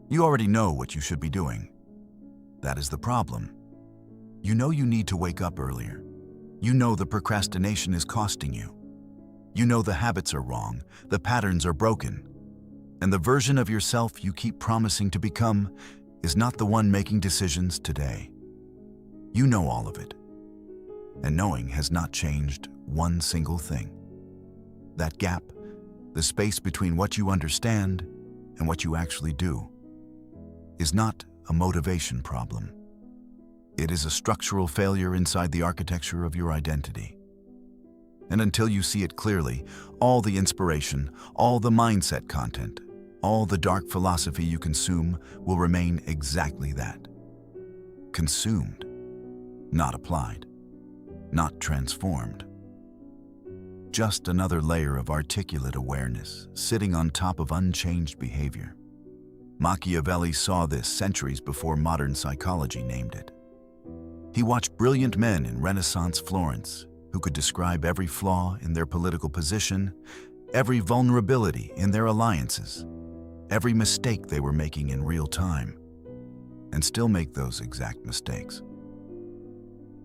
You already know what you should be doing. That is the problem. You know you need to wake up earlier. You know the procrastination is costing you. You know the habits are wrong, the patterns are broken, and the version of yourself you keep promising to become is not the one making decisions today. You know all of it, and knowing has not changed one single thing. That gap, the space between what you understand and what you actually do, is not a motivation problem. It is a structural failure inside the architecture of your identity. And until you see it clearly, all the inspiration, all the mindset content, all the dark philosophy you consume will remain exactly that. Consumed, not applied, not transformed. Just another layer of articulate awareness sitting on top of unchanged behavior. Machiavelli saw this centuries before modern psychology named it. He watched brilliant men in Renaissance Florence who could describe every flaw in their political position, every vulnerability in their alliances, every mistake they were making in real time, and still make those exact mistakes.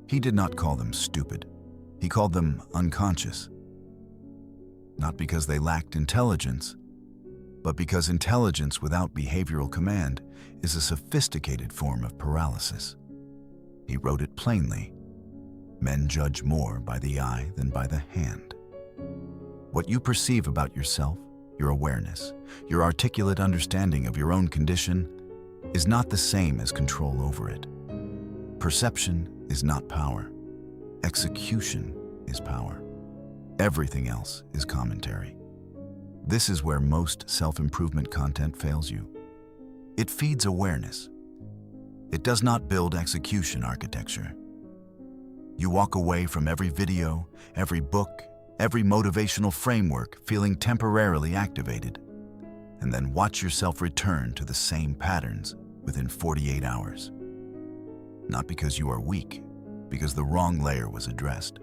He did not call them stupid. He called them unconscious. Not because they lacked intelligence, but because intelligence without behavioral command is a sophisticated form of paralysis. He wrote it plainly. Men judge more by the eye than by the hand. What you perceive about yourself, your awareness, your articulate understanding of your own condition is not the same as control over it. Perception is not power. Execution is power. Everything else is commentary. This is where most self-improvement content fails you. It feeds awareness. It does not build execution architecture. You walk away from every video, every book, every motivational framework feeling temporarily activated, and then watch yourself return to the same patterns within 48 hours. Not because you are weak, because the wrong layer was addressed.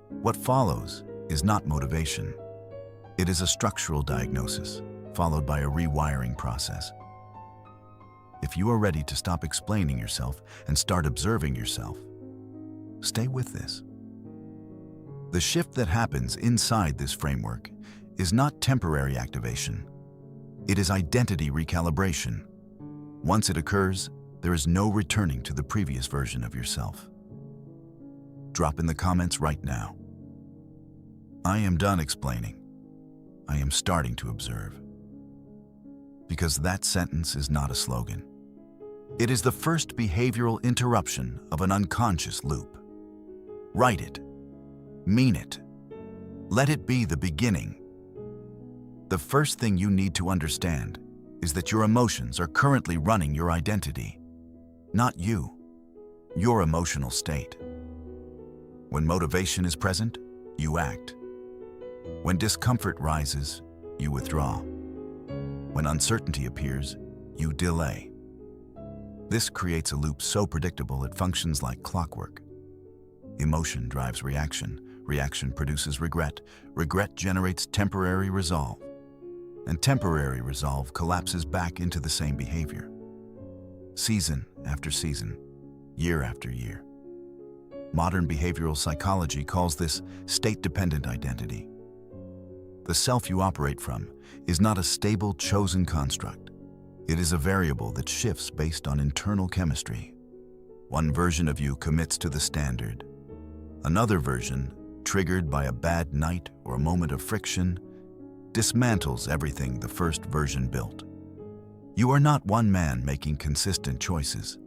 What follows is not motivation. It is a structural diagnosis, followed by a rewiring process. If you are ready to stop explaining yourself and start observing yourself, stay with this. The shift that happens inside this framework is not temporary activation. It is identity recalibration. Once it occurs, there is no returning to the previous version of yourself. Drop in the comments right now. I am done explaining. I am starting to observe. Because that sentence is not a slogan. It is the first behavioral interruption of an unconscious loop. Write it. Mean it. Let it be the beginning. The first thing you need to understand is that your emotions are currently running your identity, not you, your emotional state. When motivation is present, you act. When discomfort rises, you withdraw. When uncertainty appears, you delay. This creates a loop so predictable it functions like clockwork. Emotion drives reaction. Reaction produces regret. Regret generates temporary resolve. And temporary resolve collapses back into the same behavior. Season after season, year after year. Modern behavioral psychology calls this state-dependent identity. The self you operate from is not a stable, chosen construct. It is a variable that shifts based on internal chemistry. One version of you commits to the standard. Another version, triggered by a bad night or a moment of friction, dismantles everything the first version built. You are not one man making consistent choices.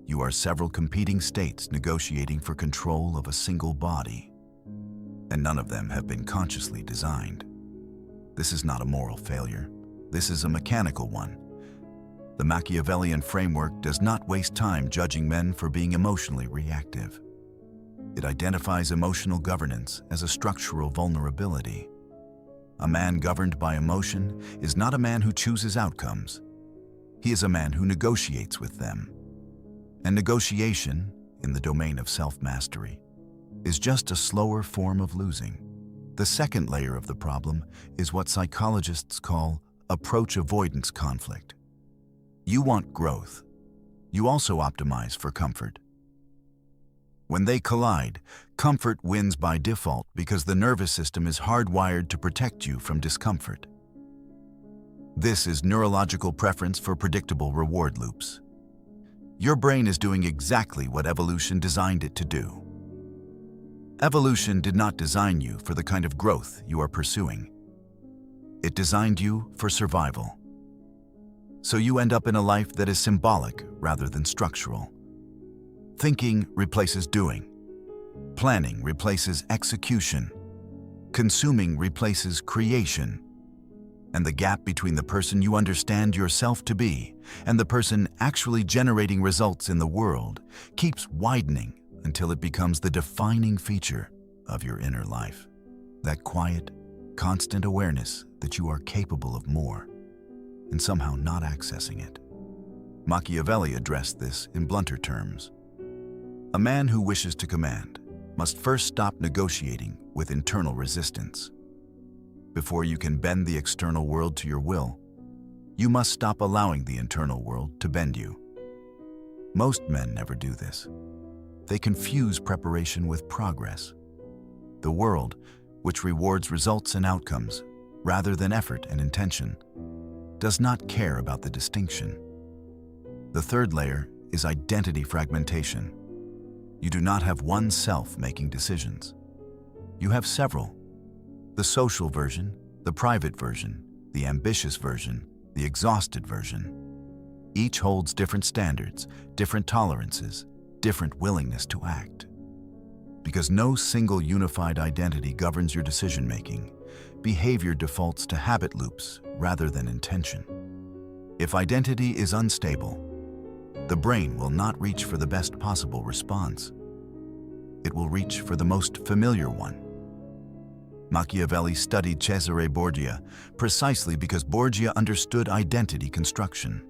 You are several competing states negotiating for control of a single body. And none of them have been consciously designed. This is not a moral failure. This is a mechanical one. The Machiavellian framework does not waste time judging men for being emotionally reactive. It identifies emotional governance as a structural vulnerability. A man governed by emotion is not a man who chooses outcomes. He is a man who negotiates with them. And negotiation, in the domain of self-mastery, is just a slower form of losing. The second layer of the problem is what psychologists call approach avoidance conflict. You want growth. You also optimize for comfort. When they collide, comfort wins by default because the nervous system is hardwired to protect you from discomfort. This is neurological preference for predictable reward loops. Your brain is doing exactly what evolution designed it to do. Evolution did not design you for the kind of growth you are pursuing. It designed you for survival. So you end up in a life that is symbolic rather than structural. Thinking replaces doing. Planning replaces execution. Consuming replaces creation. And the gap between the person you understand yourself to be and the person actually generating results in the world keeps widening until it becomes the defining feature of your inner life. That quiet, constant awareness that you are capable of more and somehow not accessing it. Machiavelli addressed this in blunter terms. A man who wishes to command must first stop negotiating with internal resistance. Before you can bend the external world to your will, you must stop allowing the internal world to bend you. Most men never do this. They confuse preparation with progress. The world, which rewards results and outcomes rather than effort and intention, does not care about the distinction. The third layer is identity fragmentation. You do not have one self making decisions. You have several. The social version, the private version, the ambitious version, the exhausted version. Each holds different standards, different tolerances, different willingness to act. Because no single unified identity governs your decision-making, behavior defaults to habit loops rather than intention. If identity is unstable, the brain will not reach for the best possible response. It will reach for the most familiar one. Machiavelli studied Cesare Borgia precisely because Borgia understood identity construction.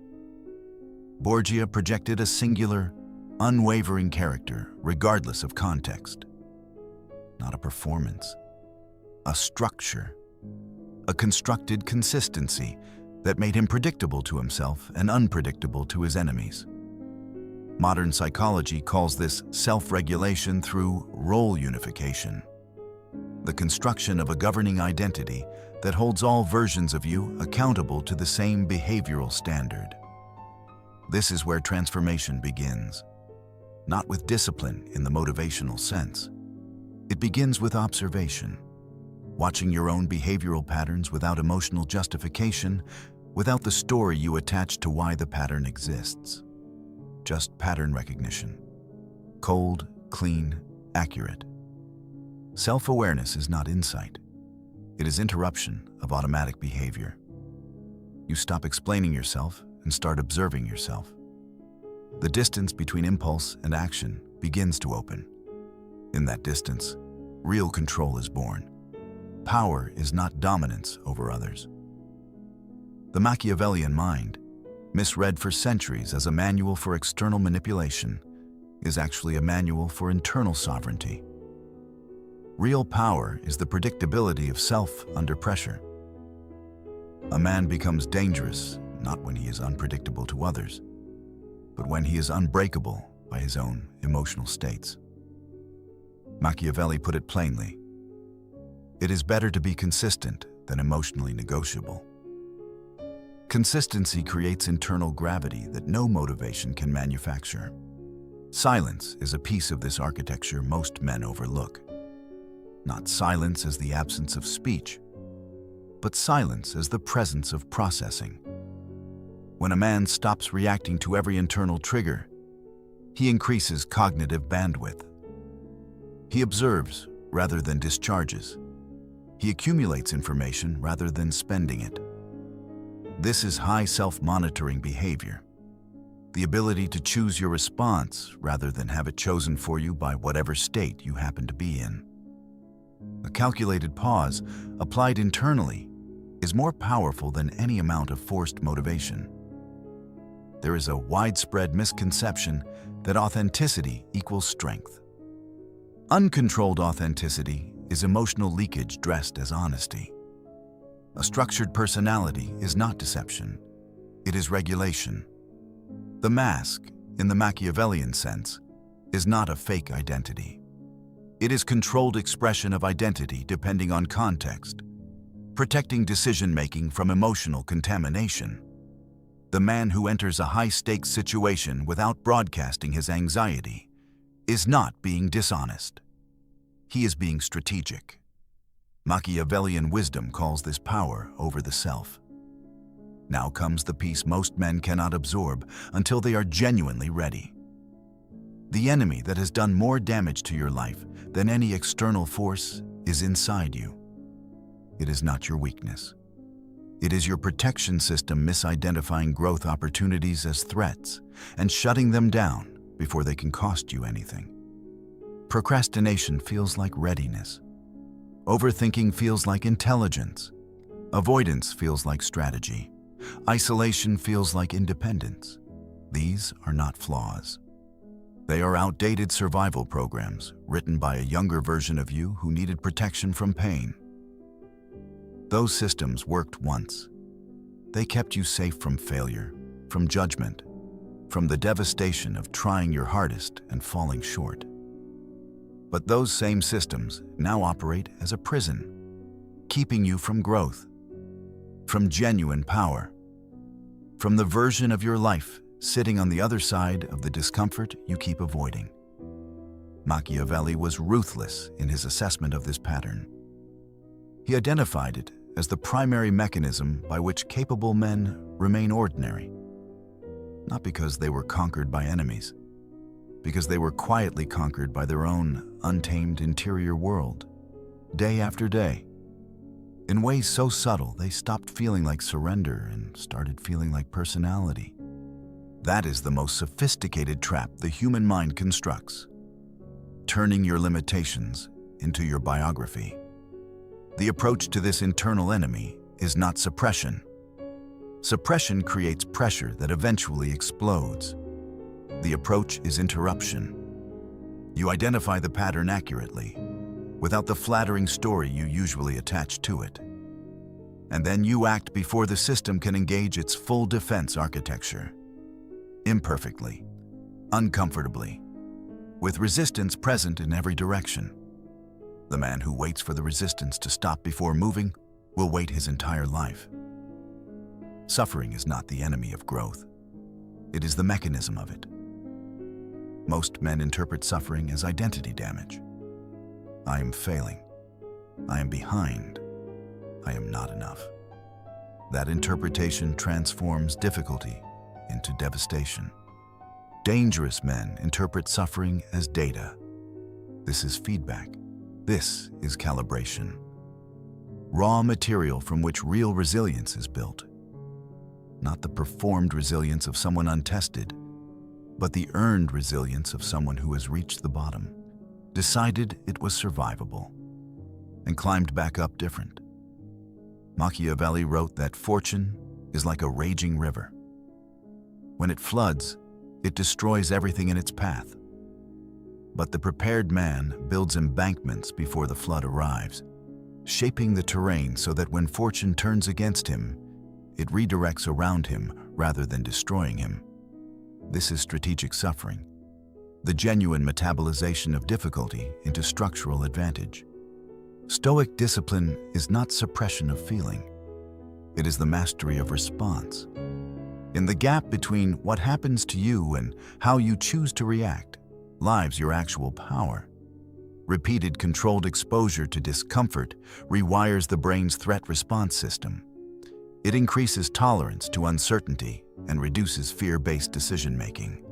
Borgia projected a singular, unwavering character regardless of context. Not a performance, a structure, a constructed consistency that made him predictable to himself and unpredictable to his enemies. Modern psychology calls this self-regulation through role unification, the construction of a governing identity that holds all versions of you accountable to the same behavioral standard. This is where transformation begins, not with discipline in the motivational sense. It begins with observation, watching your own behavioral patterns without emotional justification, without the story you attach to why the pattern exists. Just pattern recognition. Cold, clean, accurate. Self-awareness is not insight. It is interruption of automatic behavior. You stop explaining yourself and start observing yourself. The distance between impulse and action begins to open. In that distance, real control is born. Power is not dominance over others. The Machiavellian mind, misread for centuries as a manual for external manipulation, is actually a manual for internal sovereignty. Real power is the predictability of self under pressure. A man becomes dangerous not when he is unpredictable to others, but when he is unbreakable by his own emotional states. Machiavelli put it plainly: it is better to be consistent than emotionally negotiable. Consistency creates internal gravity that no motivation can manufacture. Silence is a piece of this architecture most men overlook. Not silence as the absence of speech, but silence as the presence of processing. When a man stops reacting to every internal trigger, he increases cognitive bandwidth. He observes rather than discharges. He accumulates information rather than spending it. This is high self-monitoring behavior. The ability to choose your response rather than have it chosen for you by whatever state you happen to be in. A calculated pause, applied internally, is more powerful than any amount of forced motivation. There is a widespread misconception that authenticity equals strength. Uncontrolled authenticity is emotional leakage dressed as honesty. A structured personality is not deception. It is regulation. The mask, in the Machiavellian sense, is not a fake identity. It is controlled expression of identity depending on context, protecting decision-making from emotional contamination. The man who enters a high-stakes situation without broadcasting his anxiety is not being dishonest. He is being strategic. Machiavellian wisdom calls this power over the self. Now comes the piece most men cannot absorb until they are genuinely ready. The enemy that has done more damage to your life than any external force is inside you. It is not your weakness. It is your protection system misidentifying growth opportunities as threats and shutting them down before they can cost you anything. Procrastination feels like readiness. Overthinking feels like intelligence. Avoidance feels like strategy. Isolation feels like independence. These are not flaws. They are outdated survival programs written by a younger version of you who needed protection from pain. Those systems worked once. They kept you safe from failure, from judgment, from the devastation of trying your hardest and falling short. But those same systems now operate as a prison, keeping you from growth, from genuine power, from the version of your life sitting on the other side of the discomfort you keep avoiding. Machiavelli was ruthless in his assessment of this pattern. He identified it as the primary mechanism by which capable men remain ordinary, not because they were conquered by enemies, because they were quietly conquered by their own untamed interior world, day after day. In ways so subtle, they stopped feeling like surrender and started feeling like personality. That is the most sophisticated trap the human mind constructs, turning your limitations into your biography. The approach to this internal enemy is not suppression. Suppression creates pressure that eventually explodes. The approach is interruption. You identify the pattern accurately, without the flattering story you usually attach to it. And then you act before the system can engage its full defense architecture. Imperfectly, uncomfortably, with resistance present in every direction. The man who waits for the resistance to stop before moving will wait his entire life. Suffering is not the enemy of growth. It is the mechanism of it. Most men interpret suffering as identity damage. I am failing. I am behind. I am not enough. That interpretation transforms difficulty into devastation. Dangerous men interpret suffering as data. This is feedback. This is calibration. Raw material from which real resilience is built. Not the performed resilience of someone untested, but the earned resilience of someone who has reached the bottom, decided it was survivable, and climbed back up different. Machiavelli wrote that fortune is like a raging river. When it floods, it destroys everything in its path. But the prepared man builds embankments before the flood arrives, shaping the terrain so that when fortune turns against him, it redirects around him rather than destroying him. This is strategic suffering, the genuine metabolization of difficulty into structural advantage. Stoic discipline is not suppression of feeling. It is the mastery of response. In the gap between what happens to you and how you choose to react lies your actual power. Repeated controlled exposure to discomfort rewires the brain's threat response system. It increases tolerance to uncertainty and reduces fear-based decision-making.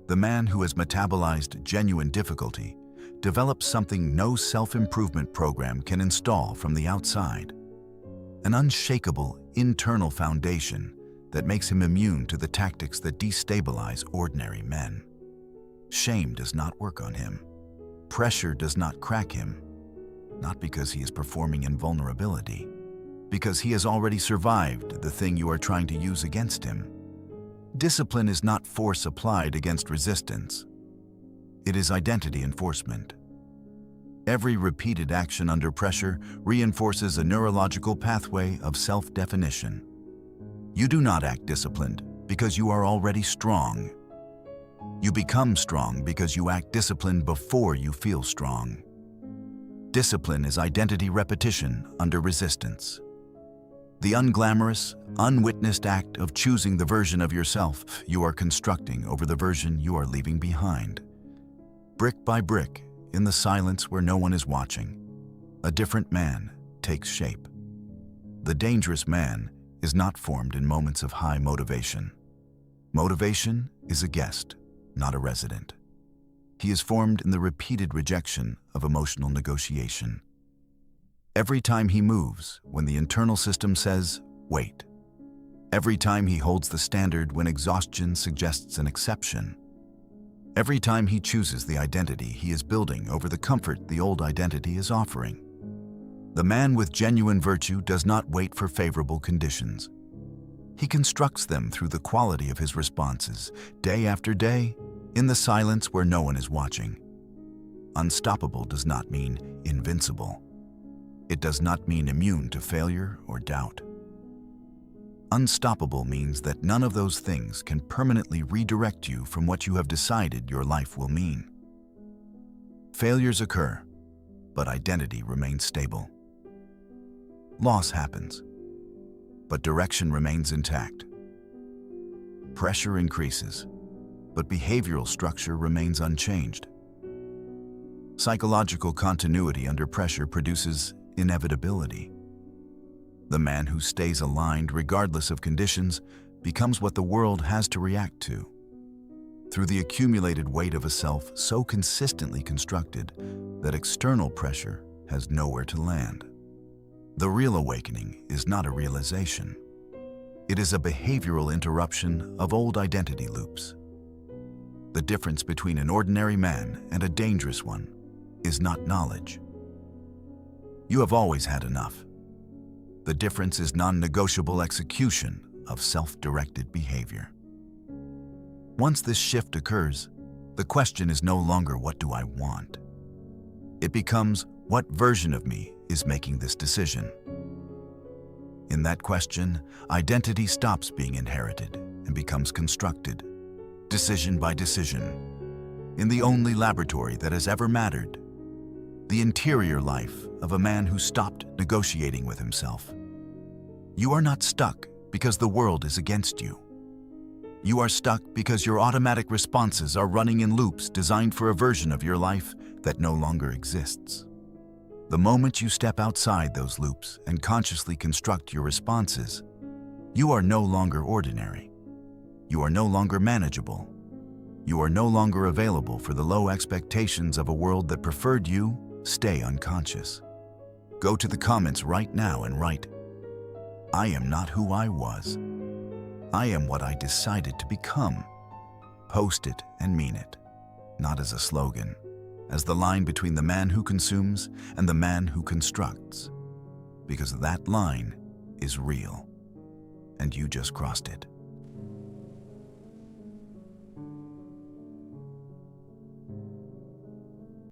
The man who has metabolized genuine difficulty develops something no self-improvement program can install from the outside. An unshakable internal foundation that makes him immune to the tactics that destabilize ordinary men. Shame does not work on him. Pressure does not crack him. Not because he is performing in vulnerability, because he has already survived the thing you are trying to use against him. Discipline is not force applied against resistance. It is identity enforcement. Every repeated action under pressure reinforces a neurological pathway of self-definition. You do not act disciplined because you are already strong. You become strong because you act disciplined before you feel strong. Discipline is identity repetition under resistance. The unglamorous, unwitnessed act of choosing the version of yourself you are constructing over the version you are leaving behind. Brick by brick, in the silence where no one is watching, a different man takes shape. The dangerous man is not formed in moments of high motivation. Motivation is a guest, not a resident. He is formed in the repeated rejection of emotional negotiation. Every time he moves when the internal system says, wait. Every time he holds the standard when exhaustion suggests an exception. Every time he chooses the identity he is building over the comfort the old identity is offering. The man with genuine virtue does not wait for favorable conditions. He constructs them through the quality of his responses, day after day, in the silence where no one is watching. Unstoppable does not mean invincible. It does not mean immune to failure or doubt. Unstoppable means that none of those things can permanently redirect you from what you have decided your life will mean. Failures occur, but identity remains stable. Loss happens, but direction remains intact. Pressure increases, but behavioral structure remains unchanged. Psychological continuity under pressure produces inevitability. The man who stays aligned regardless of conditions becomes what the world has to react to. Through the accumulated weight of a self so consistently constructed that external pressure has nowhere to land. The real awakening is not a realization. It is a behavioral interruption of old identity loops. The difference between an ordinary man and a dangerous one is not knowledge. You have always had enough. The difference is non-negotiable execution of self-directed behavior. Once this shift occurs, the question is no longer what do I want? It becomes what version of me is making this decision? In that question, identity stops being inherited and becomes constructed, decision by decision, in the only laboratory that has ever mattered. The interior life of a man who stopped negotiating with himself. You are not stuck because the world is against you. You are stuck because your automatic responses are running in loops designed for a version of your life that no longer exists. The moment you step outside those loops and consciously construct your responses, you are no longer ordinary. You are no longer manageable. You are no longer available for the low expectations of a world that preferred you. Stay unconscious. Go to the comments right now and write, I am not who I was. I am what I decided to become. Post it and mean it, not as a slogan, as the line between the man who consumes and the man who constructs. Because that line is real, and you just crossed it.